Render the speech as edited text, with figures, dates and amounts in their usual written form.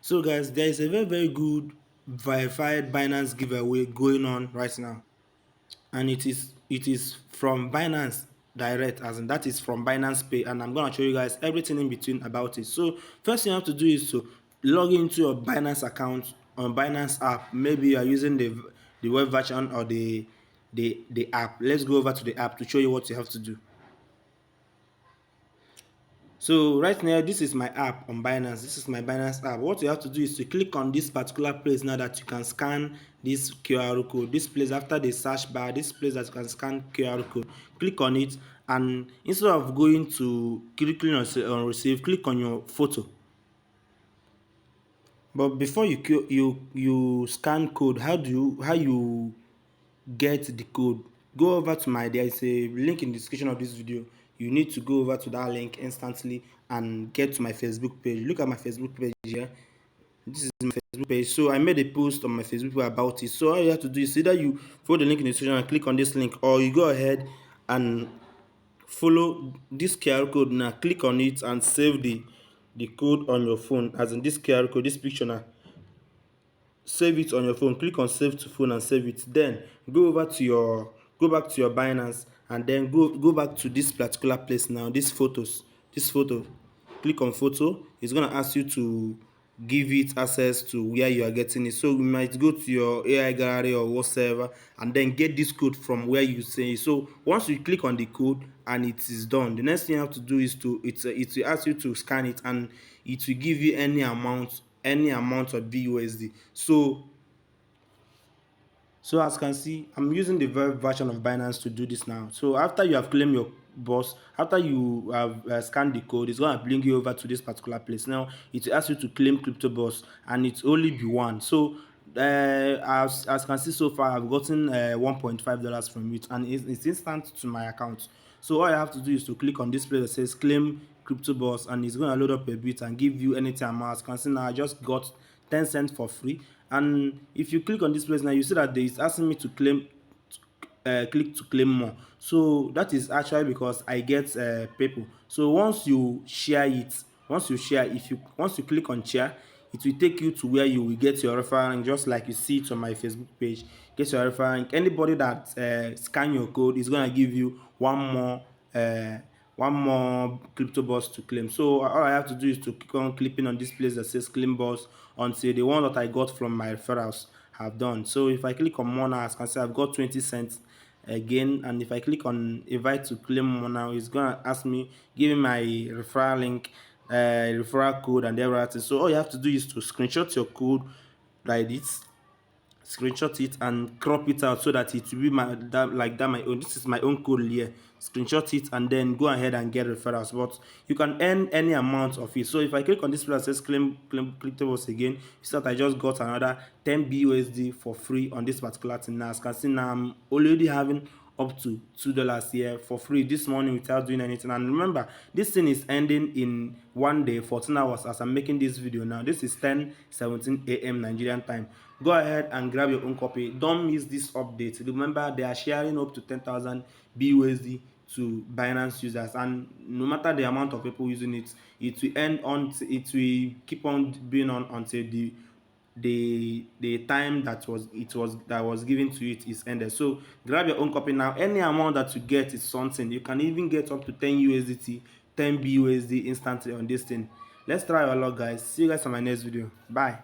So guys, there is a very good verified Binance giveaway going on right now, and it is from Binance direct, as in that is from Binance Pay, and I'm gonna show you guys everything in between about it. So first thing you have to do is to log into your Binance account on Binance app. Maybe you are using the web version or the app. Let's go over to the app to show you what you have to do. So right now, this is my app on Binance. This is my Binance app. What you have to do is to click on this particular place now that you can scan this QR code. This place after the search bar, this place that you can scan QR code. Click on it, and instead of going to clicking on receive, click on your photo. But before you scan code, how you get the code? Go over to there is a link in the description of this video. You need to go over to that link instantly and get to my Facebook page. Look at my Facebook page here. This is my Facebook page. So I made a post on my Facebook page about it. So all you have to do is either you follow the link in the description and click on this link, or you go ahead and follow this QR code now. Click on it and save the code on your phone, as in this QR code, this picture now. Save it on your phone. Click on save to phone and save it. Then go back to your Binance, and then go back to this particular place now. This photo. Click on photo. It's gonna ask you to give it access to where you are getting it. So you might go to your AI gallery or whatever, and then get this code from where you say. So once you click on the code and it is done, the next thing you have to do is to it will ask you to scan it, and it will give you any amount of BUSD. So as you can see, I'm using the version of Binance to do this now. So after you have claimed your boss, after you have scanned the code, it's going to bring you over to this particular place. Now it will ask you to claim crypto boss, and it's only be one. So as you can see, so far I've gotten $1.5 from it, and it's instant to my account. So all I have to do is to click on this place that says claim crypto boss, and it's going to load up a bit and give you any time. As you can see now, I just got 10 cents for free. And if you click on this place now, you see that there is asking me to claim, click to claim more. So that is actually because I get people. So once you share, once you click on share, it will take you to where you will get your referral link, just like you see it on my Facebook page. Get your referral link. Anybody that scan your code is going to give you one more crypto boss to claim. So all I have to do is to keep on clicking on this place that says claim boss until the one that I got from my referrals have done. So if I click on more now, as you can see, I've got 20 cents again. And if I click on invite to claim more now, it's gonna ask me, give me my referral link, referral code, and everything. So all you have to do is to screenshot your code like this, screenshot it and crop it out so that it will be my own. This is my own code here. Screenshot it and then go ahead and get referrals, but you can earn any amount of it. So if I click on this place that says claim collectibles again, you see that I just got another 10 BUSD for free on this particular thing. Now as you can see, now I'm already having up to $2 here for free this morning without doing anything. And remember, this thing is ending in 1 day, 14 hours as I'm making this video now. This is 10:17 a.m. Nigerian time. Go ahead and grab your own copy. Don't miss this update. Remember, they are sharing up to 10,000 BUSD to Binance users, and no matter the amount of people using it, it will end on, it will keep on being on until the time that was given to it is ended. So grab your own copy now. Any amount that you get is something. You can even get up to 10 USDT, 10 BUSD instantly on this thing. Let's try our luck, guys. See you guys on my next video. Bye.